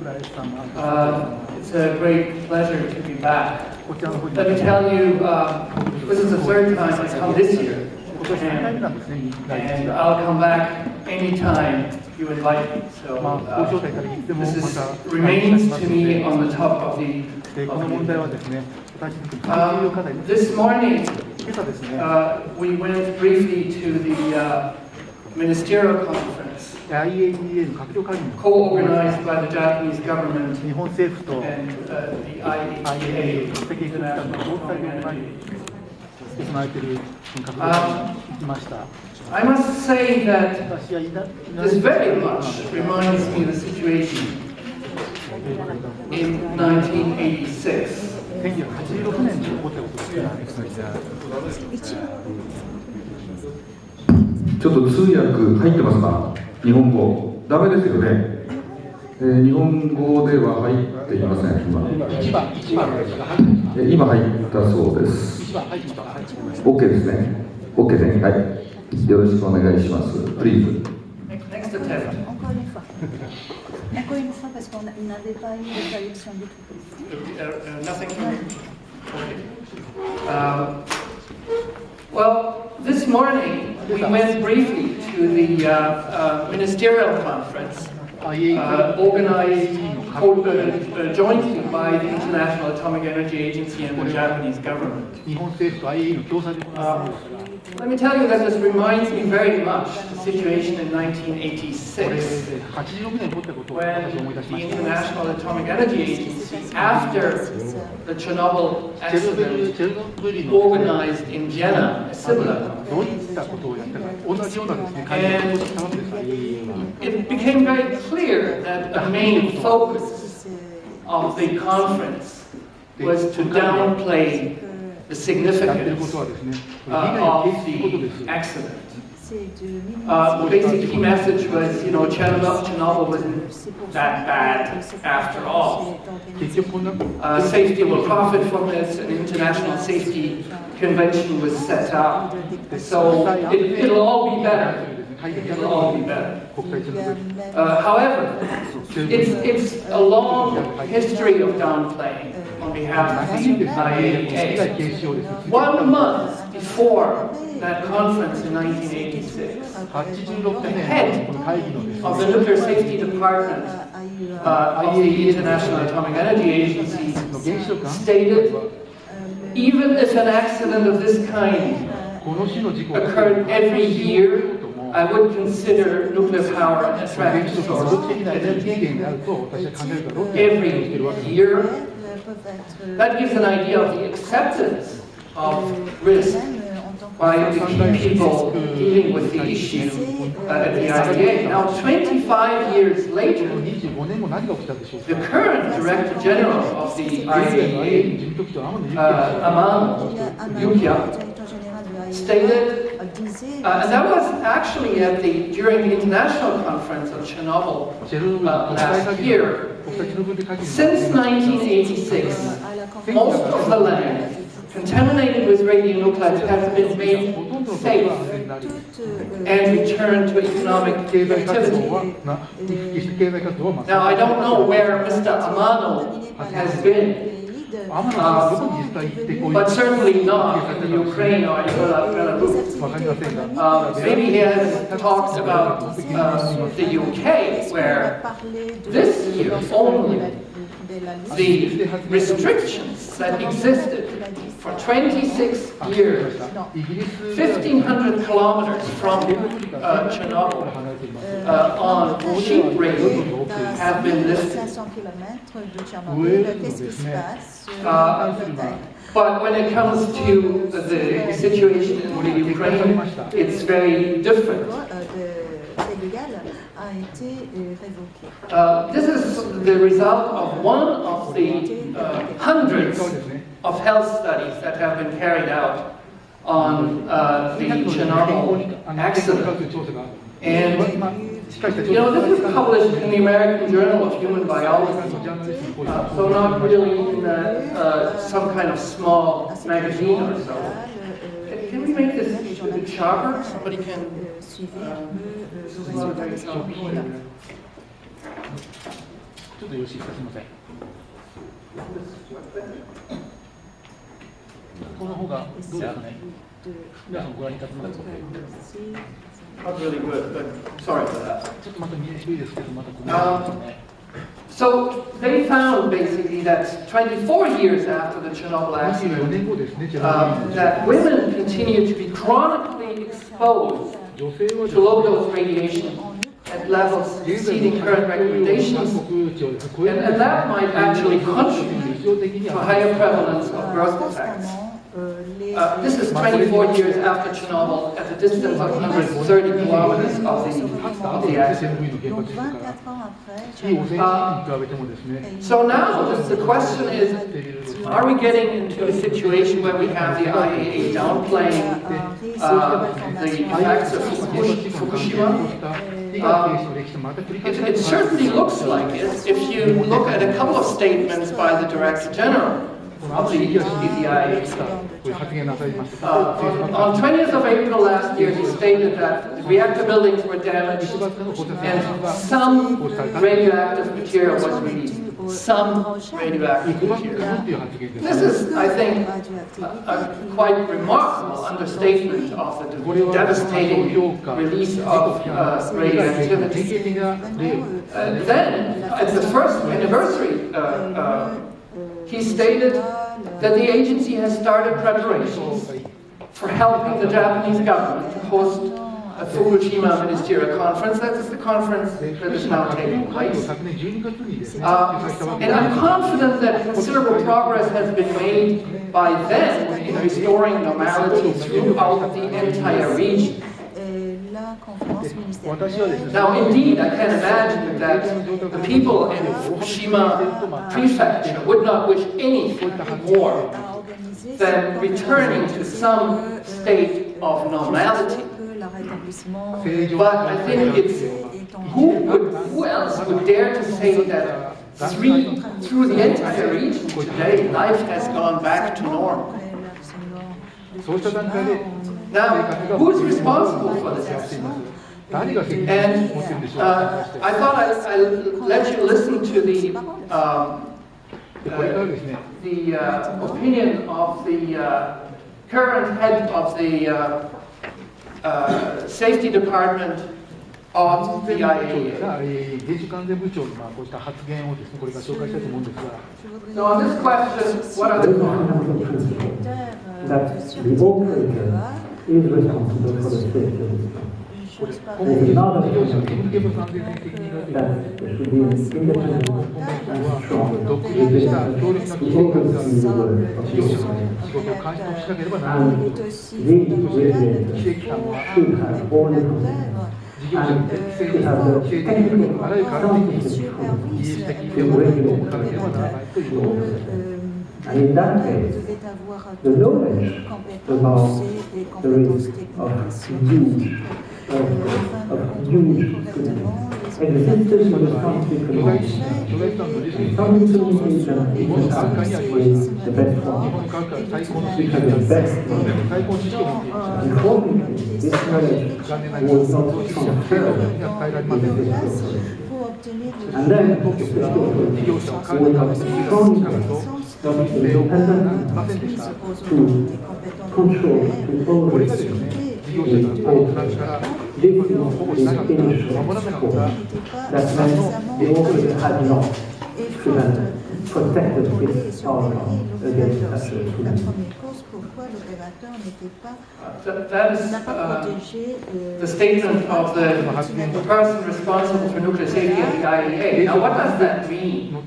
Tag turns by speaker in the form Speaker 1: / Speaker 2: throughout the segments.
Speaker 1: It's a great pleasure to be back. Let me tell you, this is the third time I come this year, and I'll come back anytime you invite me. So this remains to me on the top of the this morning, we went briefly to the ministerial conference co-organized by the Japanese government and the IAEA, International Energy. I must say that this very much reminds me of the situation in 1986.
Speaker 2: ちょっと通訳入ってますか？日本語ダメですよね。日本語では入っていません。今入ったそうです。OK ですね。OK ですね。はい。よろしくお願いします。Please.
Speaker 1: Next attempt.
Speaker 3: Encore une fois, parce qu'on n'avait pas eu de traduction du tout.
Speaker 1: Nothing from well, this morning we went briefly to the ministerial conference organized jointly by the International Atomic Energy Agency and the Japanese government. Let me tell you that this reminds me very much of the situation in 1986 when the International Atomic Energy Agency, after the Chernobyl accident, organized in Vienna a similar conference. And it became very clear that the main focus of the conference was to downplay the significance of the accident. The basic key message was, Chernobyl wasn't that bad after all. Safety will profit from this. An international safety convention was set up. So it'll all be better. It'll all be better. However, it's a long history of downplaying on behalf of the IAEA. 1 month before that conference in 1986, the head of the Nuclear Safety Department of the International Atomic Energy Agency stated, even if an accident of this kind occurred every year, I would consider nuclear power a threat. Every year. That gives an idea of the acceptance of risk by the key people dealing with the issue at the IAEA. Now, 25 years later, the current Director General of the IAEA, Amano Yukia, stated, and that was actually during the international conference of Chernobyl last year. Since 1986, most of the land contaminated with radionuclides has been made safe and returned to economic activity. Now, I don't know where Mr. Amano has been, but certainly not in the Ukraine or in Belarus. Maybe he has talked about the UK, where this year only the restrictions that existed for 26 years, 1,500 kilometers from Chernobyl, on sheep raising have been lifted. But when it comes to the situation in the Ukraine, it's very different. This is the result of one of the hundreds of health studies that have been carried out on the Chernobyl accident. And this was published in the American Journal of Human Biology, so not really in some kind of small magazine or so. Can we make this a bit sharper? Somebody can...
Speaker 4: ちょっとよろしいですか、すみません。この方がどうですかね。皆さんご覧に立ちますか。
Speaker 1: Not really good, but sorry for that.
Speaker 4: ちょっとまた見えにくいですけど、またこのね。
Speaker 1: So they found basically that 24 years after the Chernobyl
Speaker 4: 24 年
Speaker 1: accident,
Speaker 4: 後ですね、チェルノブイリ
Speaker 1: that women continue to be chronically exposed
Speaker 4: 女性は
Speaker 1: to low dose radiation at levels exceeding current recommendations, and that might actually contribute to higher prevalence of birth defects. This is 24 years after Chernobyl, at a distance of 130 kilometers of the accident. So now the question is, are we getting into a situation where we have the IAEA downplaying the effects of Fukushima? It certainly looks like it if you look at a couple of statements by the Director General of the IAEA. On 20th of April last year, he stated that the reactor buildings were damaged and some radioactive material was released. Some radioactive material. This is, I think, a quite remarkable understatement of the devastating release of radioactivity. Then, at the first anniversary, he stated that the agency has started preparations for helping the Japanese government to host a Fukushima Ministerial Conference. That is the conference that is now taking place. And I'm confident that considerable progress has been made by then in restoring normality throughout the entire region. Now, indeed, I can imagine that the people in Fukushima Prefecture would not wish anything more than returning to some state of normality. But I think it's who else would dare to say that through the entire region today, life has gone back to normal? Now, who's responsible for this? And I thought I'd let you listen to the opinion of the current head of the Safety Department of the IAEA. So on this question, what are the comments?
Speaker 5: That the operator is responsible for the safety of the plant. There's another that there should be an independent and strong division to oversee the work of the operator. And the regulator should have all the competence and should have the technical scientific control to regulate the operator. And in that case, the knowledge about the risk of huge and the system responsive communication. Some communication is the best one, because the best one. Unfortunately, this knowledge was not transferred in the system. And then, we have strong independent to control, to oversee the operator. This is the initial score. That meant the operator had not protected his partner against such a tsunami.
Speaker 1: That is the statement of the person responsible for nuclear safety at the IAEA. Now, what does that mean?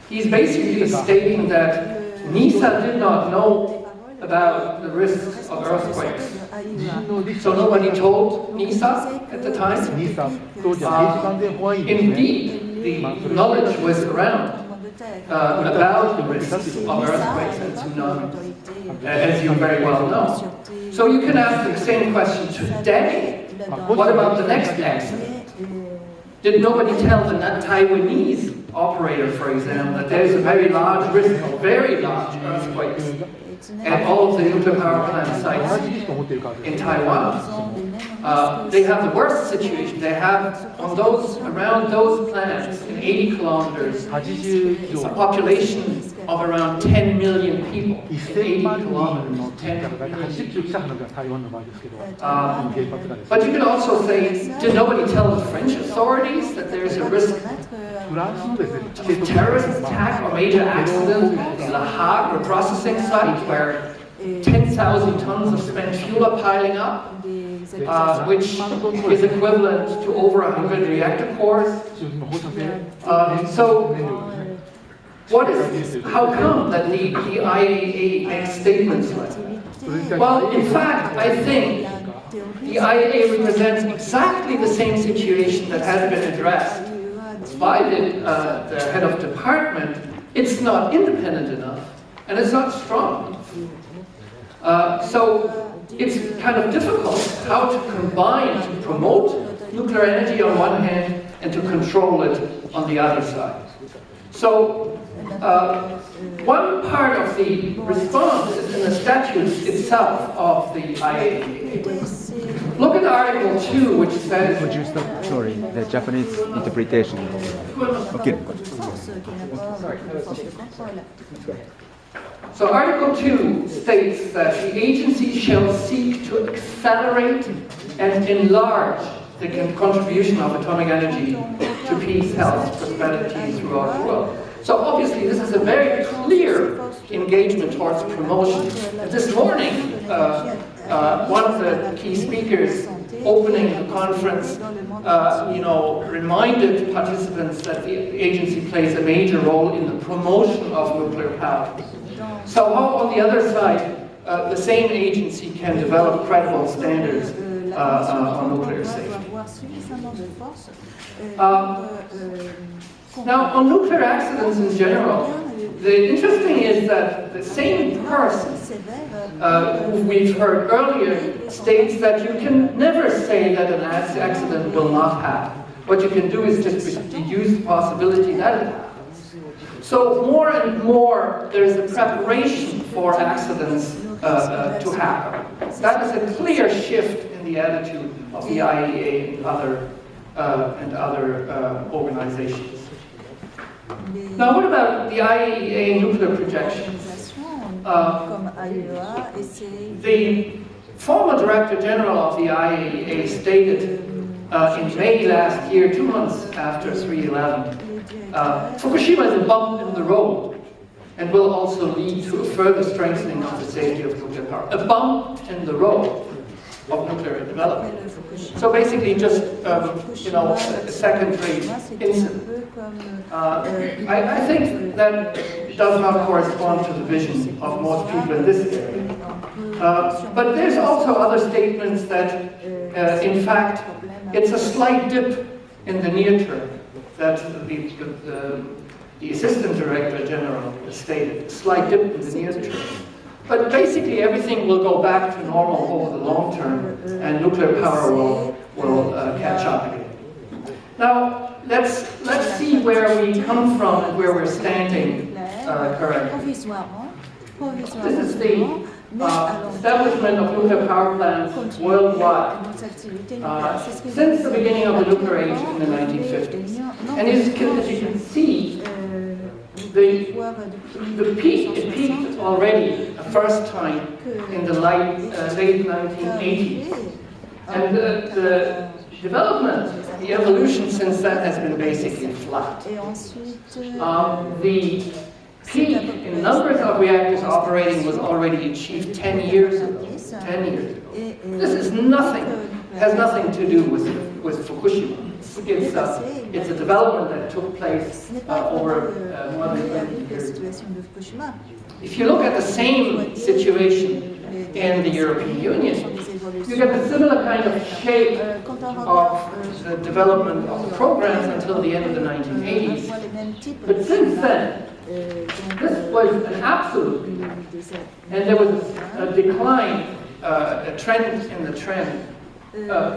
Speaker 1: He's basically stating that NISA did not know about the risks of earthquakes. So nobody told NISA at the time? Indeed, the knowledge was around about the risks of earthquakes and tsunamis, as you very well know. So you can ask the same question today. What about the next accident? Did nobody tell the Taiwanese operator, for example, that there's a very large risk of very large earthquakes at all of the nuclear power plant sites in Taiwan? They have the worst situation. They have, around those plants, in 80 kilometers, a population of around 10 million people. In 80 kilometers, 10 million. But you can also say, did nobody tell the French authorities that there is a risk of terrorist attack or major accident in La Hague reprocessing site where 10,000 tons of spent fuel are piling up, which is equivalent to over 100 reactor cores. How come that the IAEA makes statements like that? Well, in fact, I think the IAEA represents exactly the same situation that has been addressed by the head of department. It's not independent enough, and it's not strong enough. So it's kind of difficult how to combine, to promote nuclear energy on one hand and to control it on the other side. So one part of the response is in the statutes itself of the IAEA. Look at Article 2, which says...
Speaker 6: Could you stop? Sorry, the Japanese interpretation. Okay.
Speaker 1: So Article 2 states that the agency shall seek to accelerate and enlarge the contribution of atomic energy to peace, health, prosperity throughout the world. So obviously this is a very clear engagement towards promotion. And this morning, one of the key speakers opening the conference, reminded participants that the agency plays a major role in the promotion of nuclear power. So how, on the other side, the same agency can develop credible standards on nuclear safety? Now, on nuclear accidents in general, the interesting is that the same person who we've heard earlier states that you can never say that an accident will not happen. What you can do is just reduce the possibility that it happens. So more and more there is a preparation for accidents to happen. That is a clear shift in the attitude of the IAEA and other organizations. Now, what about the IAEA nuclear projections? The former Director General of the IAEA stated in May last year, 2 months after 3/11, Fukushima is a bump in the road and will also lead to a further strengthening of the safety of nuclear power. A bump in the road of nuclear development. So basically just, a second-rate incident. I think that does not correspond to the vision of most people in this area. But there's also other statements that, in fact, it's a slight dip in the near term that the Assistant Director General stated, a slight dip in the near term. But basically everything will go back to normal over the long term and nuclear power will catch up again. Now, let's see where we come from and where we're standing currently. This is the establishment of nuclear power plants worldwide since the beginning of the nuclear age in the 1950s. And as you can see, it peaked already the first time in the late 1980s. And the development, the evolution since then has been basically flat. The peak in numbers of reactors operating was already achieved 10 years ago. This is nothing, has nothing to do with Fukushima. It's a development that took place over more than 20 years. If you look at the same situation in the European Union, you get a similar kind of shape of the development of the programs until the end of the 1980s. But since then, this was an absolute peak, and there was a decline, a trend in the trend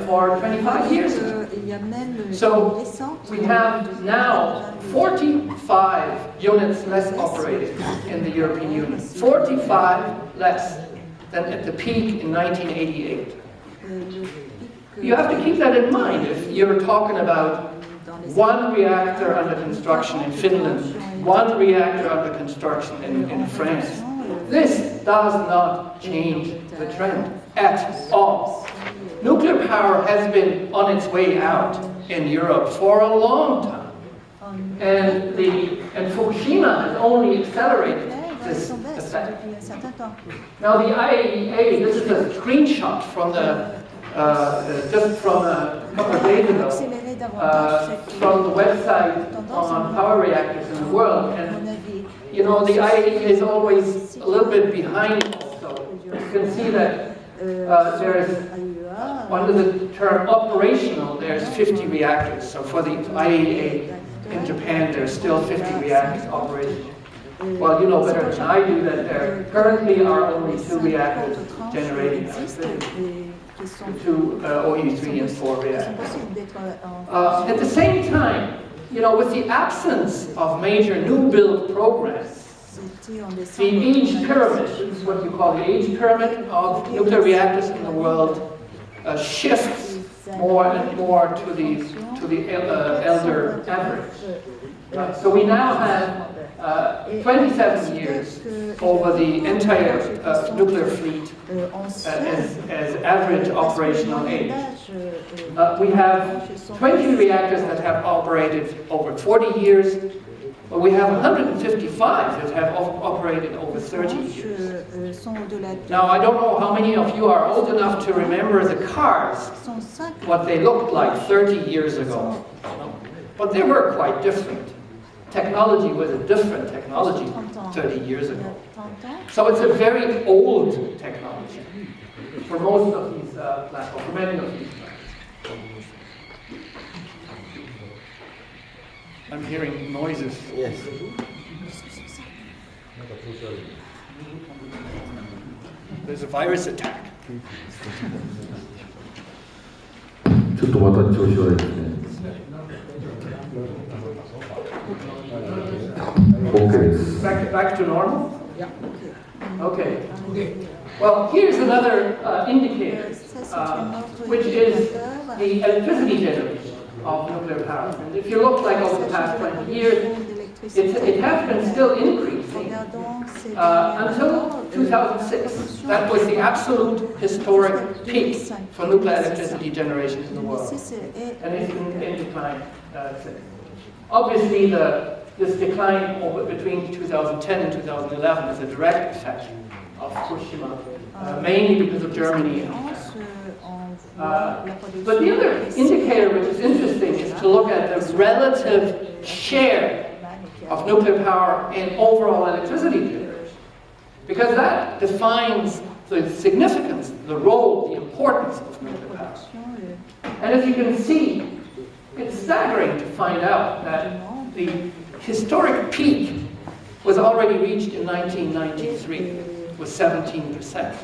Speaker 1: for 25 years ago. So we have now 45 units less operating in the European Union. 45 less than at the peak in 1988. you have to keep that in mind if you're talking about one reactor under construction in Finland, one reactor under construction in France. This does not change the trend at all. Nuclear power has been on its way out in Europe for a long time. And Fukushima has only accelerated this effect. Now the IAEA, this is a screenshot from just from a couple of days ago, from the website on power reactors in the world. And you know, the IAEA is always a little bit behind also. You can see that there's, under the term operational, there's 50 reactors. So for the IAEA in Japan, there's still 50 reactors operating. Well, you know better than I do that there currently are only 2 reactors generating electricity. 2 OE3 and 4 reactors. At the same time, you know, with the absence of major new build programs, the age pyramid, this is what you call the age pyramid of nuclear reactors in the world, shifts more and more to the elder average. So we now have 27 years over the entire nuclear fleet as average operational age. We have 20 reactors that have operated over 40 years, but we have 155 that have operated over 30 years. Now, I don't know how many of you are old enough to remember the cars, what they looked like 30 years ago, but they were quite different. Technology was a different technology 30 years ago. So it's a very old technology for most of these platforms, for many of these platforms. I'm hearing noises.
Speaker 6: Yes.
Speaker 1: There's a virus attack.
Speaker 2: ちょっとまた調子悪いですね。Okay.
Speaker 1: Back to normal? Yeah. Okay. Well, here's another indicator, which is the electricity generation of nuclear power. And if you look like over the past 20 years, it has been still increasing until 2006. That was the absolute historic peak for nuclear electricity generation in the world. And it's in decline since. Obviously, this decline between 2010 and 2011 is a direct effect of Fukushima, mainly because of Germany. But the other indicator which is interesting is to look at the relative share of nuclear power in overall electricity generation, because that defines the significance, the role, the importance of nuclear power. And as you can see, it's staggering to find out that the historic peak was already reached in 1993 with 17%.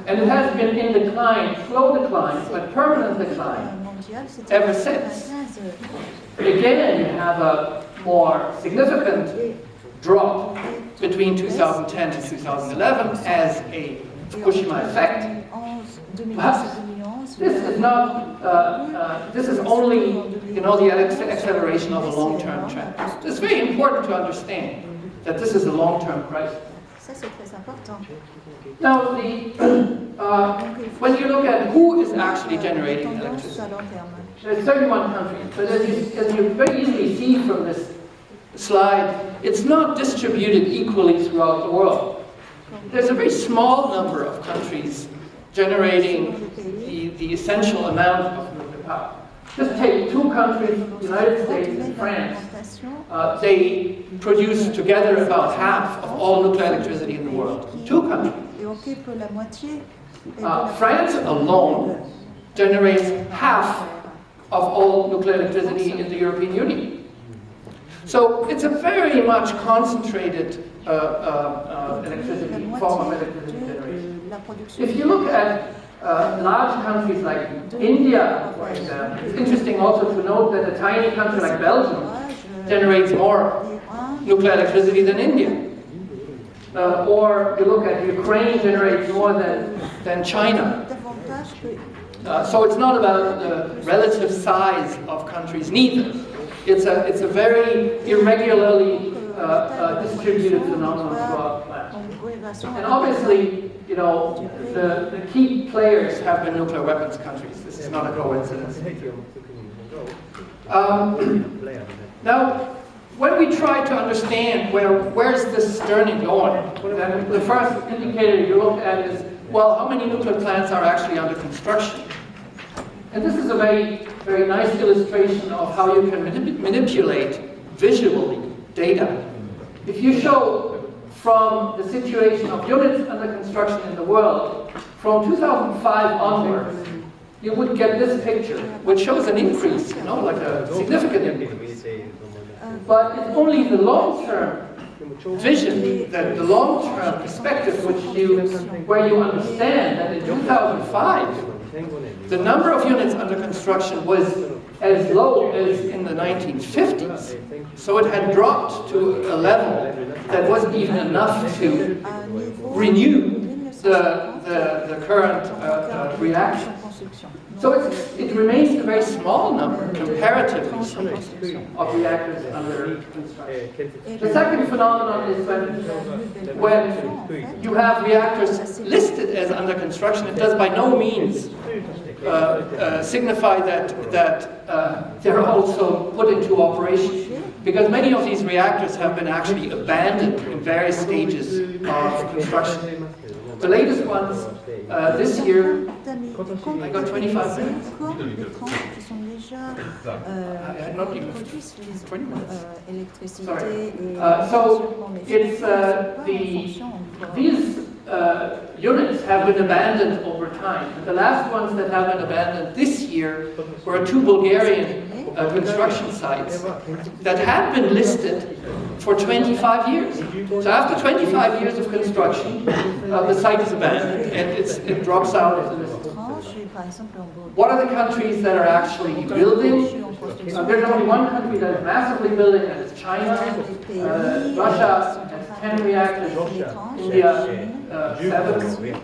Speaker 1: And it has been in decline, slow decline, but permanent decline ever since. Again, you have a more significant drop between 2010 and 2011 as a Fukushima effect. But this is not, this is only, you know, the acceleration of a long-term trend. It's very important to understand that this is a long-term crisis. Now, when you look at who is actually generating electricity, there's 31 countries, but as you very easily see from this slide, it's not distributed equally throughout the world. There's a very small number of countries generating the essential amount of nuclear power. Just take 2 countries, the United States and France. They produce together about half of all nuclear electricity in the world. 2 countries. France alone generates half of all nuclear electricity in the European Union. So it's a very much concentrated electricity, form of electricity generation. If you look at large countries like India, for example, it's interesting also to note that a tiny country like Belgium generates more nuclear electricity than India. Or you look at Ukraine generates more than China. So it's not about the relative size of countries neither. It's a very irregularly distributed phenomenon throughout the planet. And obviously, you know, the key players have been nuclear weapons countries. This is not a coincidence. Now, when we try to understand where's this journey going, then the first indicator you look at is, well, how many nuclear plants are actually under construction? And this is a very, very nice illustration of how you can manipulate visually data. If you show from the situation of units under construction in the world, from 2005 onwards, you would get this picture, which shows an increase, you know, like a significant increase. But it's only the long-term vision, that the long-term perspective where you understand that in 2005, the number of units under construction was as low as in the 1950s. So it had dropped to a level that wasn't even enough to renew the current reaction. So it remains a very small number, comparatively, of reactors under construction. The second phenomenon is when you have reactors listed as under construction, it does by no means signify that they're also put into operation, because many of these reactors have been actually abandoned in various stages of construction. The latest ones this year, I got 25 minutes. I had not even 20 minutes. Sorry. So it's these units have been abandoned over time. And the last ones that have been abandoned this year were two Bulgarian construction sites that had been listed for 25 years. So after 25 years of construction, the site is abandoned and it drops out of the list. What are the countries that are actually building? There's only one country that is massively building, and it's China. Russia has 10 reactors, India 7.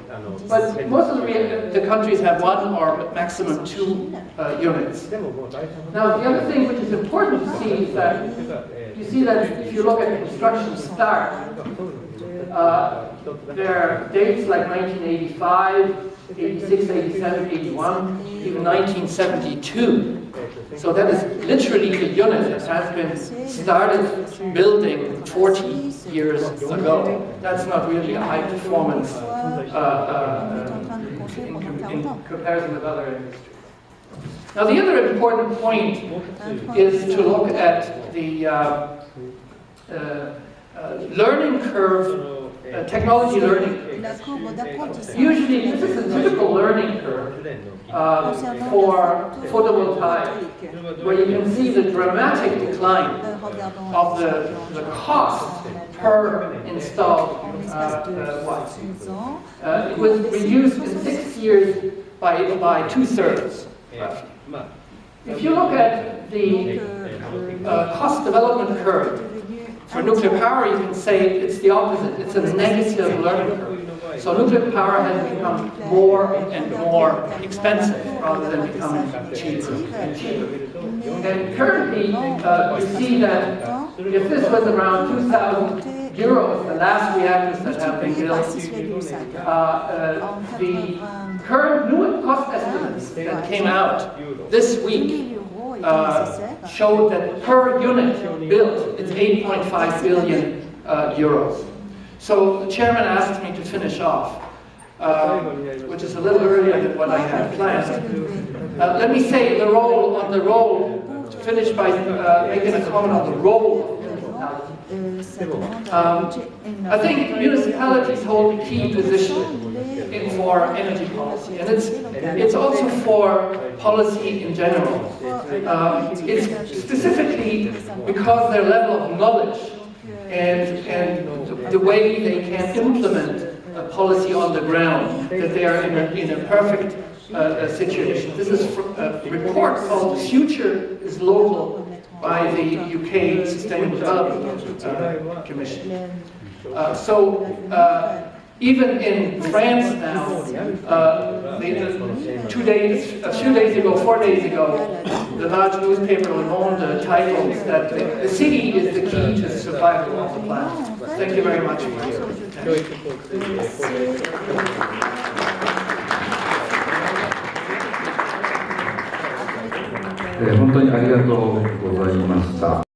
Speaker 1: But most of the countries have 1 or maximum 2 units. Now, the other thing which is important to see is that you see that if you look at construction start, there are dates like 1985, 86, 87, 81, even 1972. So that is literally a unit that has been started building 40 years ago. That's not really a high performance in comparison with other industries. Now the other important point is to look at the learning curve, technology learning curve. Usually this is a typical learning curve for photovoltaic, where you can see the dramatic decline of the cost per installed watt. It was reduced in 6 years by 2/3. If you look at the cost development curve for nuclear power, you can say it's the opposite. It's a negative learning curve. So nuclear power has become more and more expensive rather than becoming cheaper and cheaper. And currently, you see that if this was around 2,000 euros, the last reactors that have been built, the current new cost estimates that came out this week showed that per unit built, it's 8.5 billion euros. So the chairman asked me to finish off, which is a little earlier than what I had planned. Let me say to finish by making a comment on the role of municipalities. I think municipalities hold a key position for energy policy, and it's also for policy in general. It's specifically because their level of knowledge and the way they can implement a policy on the ground, that they are in a perfect situation. This is a report called "The Future is Local" by the UK Sustainable Development Commission. Even in France now, a few days ago, 4 days ago, the large newspaper Le Monde titles that the city is the key to survival of the planet. Thank you very much for your attention.
Speaker 2: 本当にありがとうございました。